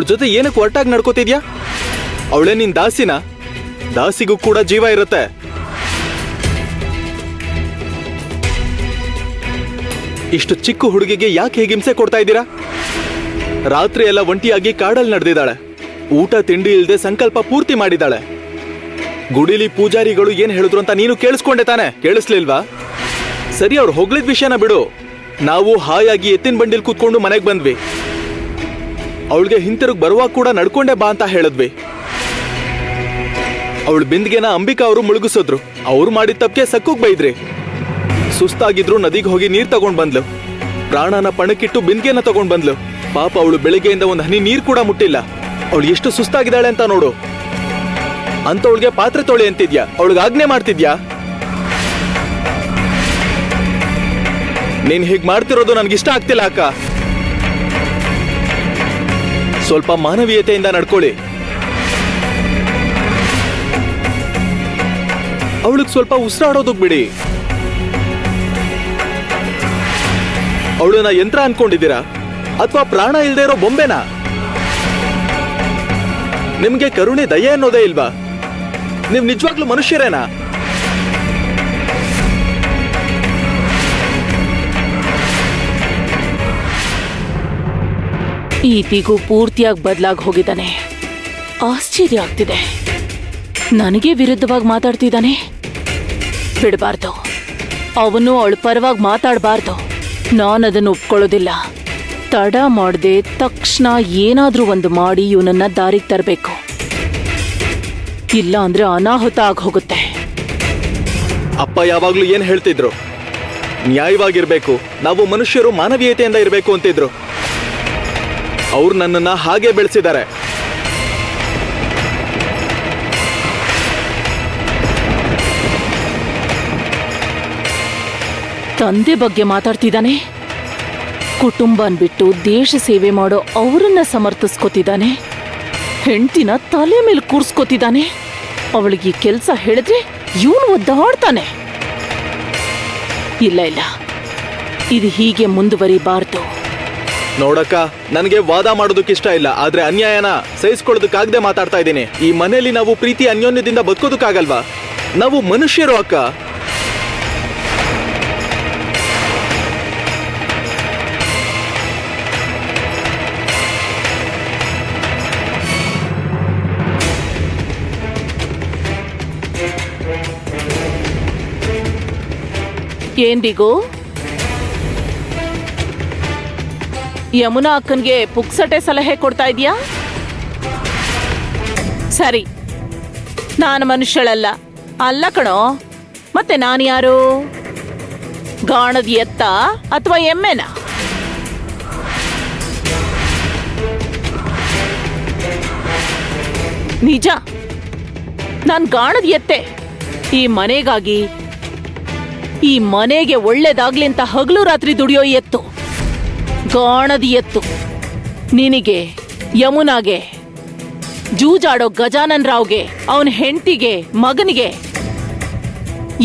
ಅವಳ ಜೊತೆ ಏನಕ್ಕೆ ಒಟ್ಟಾಗಿ ನಡ್ಕೋತಿದ್ಯಾ? ಅವಳೇ ನಿನ್ ದಾಸಿನ? ದಾಸಿಗೂ ಕೂಡ ಜೀವ ಇರುತ್ತೆ. ಇಷ್ಟು ಚಿಕ್ಕ ಹುಡುಗಿಗೆ ಯಾಕೆ ಹೇಗೆ ಹಿಂಸೆ ಕೊಡ್ತಾ ಇದ್ದೀರಾ? ರಾತ್ರಿ ಎಲ್ಲ ಒಂಟಿಯಾಗಿ ಕಾಡಲ್ಲಿ ನಡೆದಿದ್ದಾಳೆ. ಊಟ ತಿಂಡಿ ಇಲ್ಲದೆ ಸಂಕಲ್ಪ ಪೂರ್ತಿ ಮಾಡಿದಾಳೆ. ಗುಡಿಲಿ ಪೂಜಾರಿಗಳು ಏನ್ ಹೇಳಿದ್ರು ಅಂತ ನೀನು ಕೇಳಿಸ್ಕೊಂಡೆ ತಾನೆ? ಕೇಳಿಸ್ಲಿಲ್ವಾ? ಸರಿ, ಅವ್ರು ಹೋಗ್ಲಿದ್ ವಿಷಯನ ಬಿಡು. ನಾವು ಹಾಯಾಗಿ ಎತ್ತಿನ ಬಂಡಿಲ್ ಕೂತ್ಕೊಂಡು ಮನೆಗೆ ಬಂದ್ವಿ. ಅವಳಿಗೆ ಹಿಂತಿರುಗ್ ಬರುವಾಗ ಕೂಡ ನಡ್ಕೊಂಡೆ ಬಾ ಅಂತ ಹೇಳಿದ್ವಿ. ಅವಳು ಬಿಂದಿಗೆನ ಅಂಬಿಕಾ ಅವರು ಮುಳುಗಿಸಿದ್ರು. ಅವ್ರು ಮಾಡಿದ ತಪ್ಪಿಗೆ ಸಕ್ಕುಗ್ ಬೈದ್ರಿ. ಸುಸ್ತಾಗಿದ್ರು ನದಿಗೆ ಹೋಗಿ ನೀರ್ ತಗೊಂಡ್ ಬಂದ್ಲು. ಪ್ರಾಣನ ಪಣಕ್ಕಿಟ್ಟು ಬಿಂದಿಗೆನ ತಗೊಂಡ್ ಬಂದ್ಲು. ಪಾಪ ಅವಳು ಬೆಳಿಗ್ಗೆಯಿಂದ ಒಂದು ಹನಿ ನೀರ್ ಕೂಡ ಮುಟ್ಟಿಲ್ಲ. ಅವಳು ಎಷ್ಟು ಸುಸ್ತಾಗಿದ್ದಾಳೆ ಅಂತ ನೋಡು. ಅಂತವಳಿಗೆ ಪಾತ್ರೆ ತೊಳೆ ಅಂತಿದ್ಯಾ? ಅವಳಿಗೆ ಆಜ್ಞೆ ಮಾಡ್ತಿದ್ಯಾ? ನೀನ್ ಹೀಗ್ ಮಾಡ್ತಿರೋದು ನನ್ಗಿಷ್ಟ ಆಗ್ತಿಲ್ಲ ಅಕ್ಕ. ಸ್ವಲ್ಪ ಮಾನವೀಯತೆಯಿಂದ ನಡ್ಕೊಳ್ಳಿ. ಅವಳಿಗೆ ಸ್ವಲ್ಪ ಉಸಿರಾಡೋದಕ್ ಬಿಡಿ. ಅವಳನ್ನ ಯಂತ್ರ ಅನ್ಕೊಂಡಿದ್ದೀರಾ ಅಥವಾ ಪ್ರಾಣ ಇಲ್ದೇ ಇರೋ ಬೊಂಬೆನಾ? ನಿಮ್ಗೆ ಕರುಣೆ ದಯೆ ಅನ್ನೋದೇ ಇಲ್ವಾ? ನೀವ್ ನಿಜವಾಗ್ಲೂ ಮನುಷ್ಯರೇನಾ? ಈ ದಿಗು ಪೂರ್ತಿಯಾಗಿ ಬದಲಾಗಿ ಹೋಗಿದ್ದಾನೆ. ಆಶ್ಚರ್ಯ ಆಗ್ತಿದೆ. ನನಗೆ ವಿರುದ್ಧವಾಗಿ ಮಾತಾಡ್ತಿದ್ದಾನೆ. ಬಿಡಬಾರ್ದು. ಅವನು ಅವಳ ಪರವಾಗಿ ಮಾತಾಡಬಾರ್ದು. ನಾನದನ್ನು ಒಪ್ಕೊಳ್ಳೋದಿಲ್ಲ. ತಡ ಮಾಡದೆ ತಕ್ಷಣ ಏನಾದ್ರೂ ಒಂದು ಮಾಡಿ ಇವನನ್ನ ದಾರಿಗೆ ತರಬೇಕು. ಇಲ್ಲ ಅಂದ್ರೆ ಅನಾಹುತ ಆಗಿ ಹೋಗುತ್ತೆ. ಅಪ್ಪ ಯಾವಾಗ್ಲೂ ಏನ್ ಹೇಳ್ತಿದ್ರು? ನ್ಯಾಯವಾಗಿರ್ಬೇಕು, ನಾವು ಮನುಷ್ಯರು ಮಾನವೀಯತೆಯಿಂದ ಇರಬೇಕು ಅಂತಿದ್ರು. ಅವ್ರು ನನ್ನನ್ನ ಹಾಗೆ ಬೆಳೆಸಿದ್ದಾರೆ. ತಂದೆ ಬಗ್ಗೆ ಮಾತಾಡ್ತಿದ್ದಾನೆ. ಕುಟುಂಬನ್ ಬಿಟ್ಟು ದೇಶ ಸೇವೆ ಮಾಡೋ ಅವರನ್ನ ಸಮರ್ಥಿಸ್ಕೊತಿದ್ದಾನೆ. ಹೆಂಡತಿನ ತಲೆ ಮೇಲೆ ಕೂರ್ಸ್ಕೊತಿದ್ದಾನೆ. ಅವಳಿಗೆ ಕೆಲಸ ಹೇಳಿದ್ರೆ ಇವನು ಒದ್ದಾಡ್ತಾನೆ. ಇಲ್ಲ ಇಲ್ಲ, ಇದು ಹೀಗೆ ಮುಂದುವರಿಬಾರ್ದು. ನೋಡಕ್ಕ, ನನಗೆ ವಾದ ಮಾಡೋದಕ್ಕಿಷ್ಟ ಇಲ್ಲ, ಆದ್ರೆ ಅನ್ಯಾಯನ ಸಹಿಸ್ಕೊಳ್ಳೋದಕ್ಕಾಗದೆ ಮಾತಾಡ್ತಾ ಇದ್ದೀನಿ. ಈ ಮನೆಯಲ್ಲಿ ನಾವು ಪ್ರೀತಿ ಅನ್ಯೋನ್ಯದಿಂದ ಬದುಕೋದಕ್ಕಾಗಲ್ವಾ? ನಾವು ಮನುಷ್ಯರು ಅಕ್ಕ. ಏನ್ದಿಗೂ ಯಮುನಾ ಅಕ್ಕನ್ಗೆ ಪುಕ್ಸಟೆ ಸಲಹೆ ಕೊಡ್ತಾ ಇದೀಯಾ? ಸರಿ, ನಾನು ಮನುಷ್ಯಳಲ್ಲ. ಅಲ್ಲ ಕಣೋ, ಮತ್ತೆ ನಾನು ಯಾರು? ಗಾಣದ ಎತ್ತ ಅಥವಾ ಎಮ್ಮೆನ? ನಿಜ, ನಾನ್ ಗಾಣದ ಎತ್ತೆ. ಈ ಮನೆಗಾಗಿ, ಈ ಮನೆಗೆ ಒಳ್ಳೇದಾಗ್ಲಿ ಅಂತ ಹಗಲು ರಾತ್ರಿ ದುಡಿಯೋ ಎತ್ತು, ಗಾಣದ ಎತ್ತು. ನಿನಗೆ, ಯಮುನಾಗೆ, ಜೂಜಾಡೋ ಗಜಾನನ್ ರಾವ್ಗೆ, ಅವನ ಹೆಂಡತಿಗೆ, ಮಗನಿಗೆ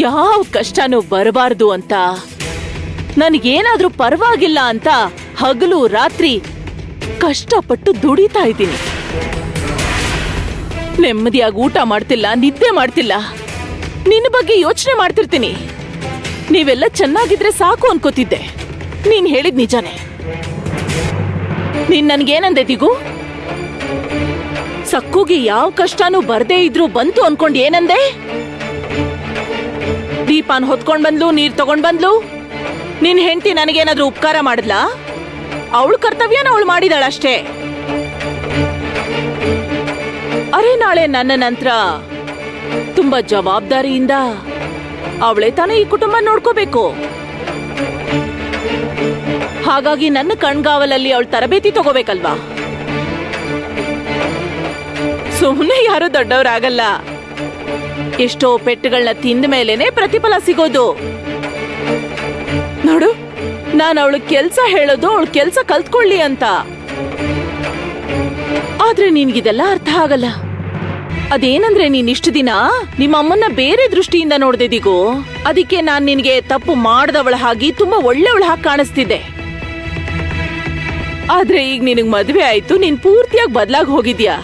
ಯಾವ ಕಷ್ಟನೂ ಬರಬಾರ್ದು ಅಂತ, ನನಗೇನಾದ್ರೂ ಪರವಾಗಿಲ್ಲ ಅಂತ ಹಗಲು ರಾತ್ರಿ ಕಷ್ಟಪಟ್ಟು ದುಡಿತಾ ಇದ್ದೀನಿ. ನೆಮ್ಮದಿಯಾಗಿ ಊಟ ಮಾಡ್ತಿಲ್ಲ, ನಿದ್ದೆ ಮಾಡ್ತಿಲ್ಲ. ನಿನ್ನ ಬಗ್ಗೆ ಯೋಚನೆ ಮಾಡ್ತಿರ್ತೀನಿ. ನೀವೆಲ್ಲ ಚೆನ್ನಾಗಿದ್ರೆ ಸಾಕು ಅನ್ಕೋತಿದ್ದೆ. ನೀನ್ ಹೇಳಿದ್ ನಿಜಾನೇ. ನೀನ್ ನನ್ಗೇನಂದೆ ದಿಗು? ಸಕ್ಕುಗೆ ಯಾವ ಕಷ್ಟನೂ ಬರ್ದೇ ಇದ್ರು ಬಂತು ಅನ್ಕೊಂಡ್ ಏನಂದೆ? ದೀಪಾನ್ ಹೊತ್ಕೊಂಡ್ ಬಂದ್ಲು, ನೀರ್ ತಗೊಂಡ್ ಬಂದ್ಲು. ನಿನ್ ಹೆಂಡತಿ ನನಗೇನಾದ್ರೂ ಉಪಕಾರ ಮಾಡಿದ್ಲಾ? ಅವಳು ಕರ್ತವ್ಯನ ಅವಳು ಮಾಡಿದಾಳಷ್ಟೇ. ಅರೆ, ನಾಳೆ ನನ್ನ ನಂತರ ತುಂಬಾ ಜವಾಬ್ದಾರಿಯಿಂದ ಅವಳೇ ತಾನೇ ಈ ಕುಟುಂಬ ನೋಡ್ಕೋಬೇಕು. ಹಾಗಾಗಿ ನನ್ನ ಕಣ್ಗಾವಲಲ್ಲಿ ಅವಳು ತರಬೇತಿ ತಗೋಬೇಕಲ್ವಾ? ಸುಮ್ಮನೆ ಯಾರು ದೊಡ್ಡವರಾಗಲ್ಲ. ಎಷ್ಟೋ ಪೆಟ್ಟುಗಳನ್ನ ತಿಂದ ಮೇಲೇನೆ ಪ್ರತಿಫಲ ಸಿಗೋದು. ನೋಡು, ನಾನು ಅವಳು ಕೆಲ್ಸ ಹೇಳೋದು ಅವಳು ಕೆಲ್ಸ ಕಲ್ತ್ಕೊಳ್ಳಿ ಅಂತ. ಆದ್ರೆ ನಿನ್ಗಿದೆಲ್ಲ ಅರ್ಥ ಆಗಲ್ಲ. ಅದೇನಂದ್ರೆ ನೀನ್ ಇಷ್ಟು ದಿನ ನಿಮ್ಮ ಅಮ್ಮನ್ನ ಬೇರೆ ದೃಷ್ಟಿಯಿಂದ ನೋಡ್ದಿದಿಗೂ. ಅದಕ್ಕೆ ನಾನ್ ನಿನ್ಗೆ ತಪ್ಪು ಮಾಡ್ದವಳ ಹಾಗೆ ತುಂಬಾ ಒಳ್ಳೆಯವಳ ಹಾಗೆ ಕಾಣಿಸ್ತಿದ್ದೆ. ಆದ್ರೆ ಈಗ ನಿನಗ್ ಮದ್ವೆ ಆಯ್ತು, ನೀನ್ ಪೂರ್ತಿಯಾಗಿ ಬದ್ಲಾಗ್ ಹೋಗಿದ್ಯಾ.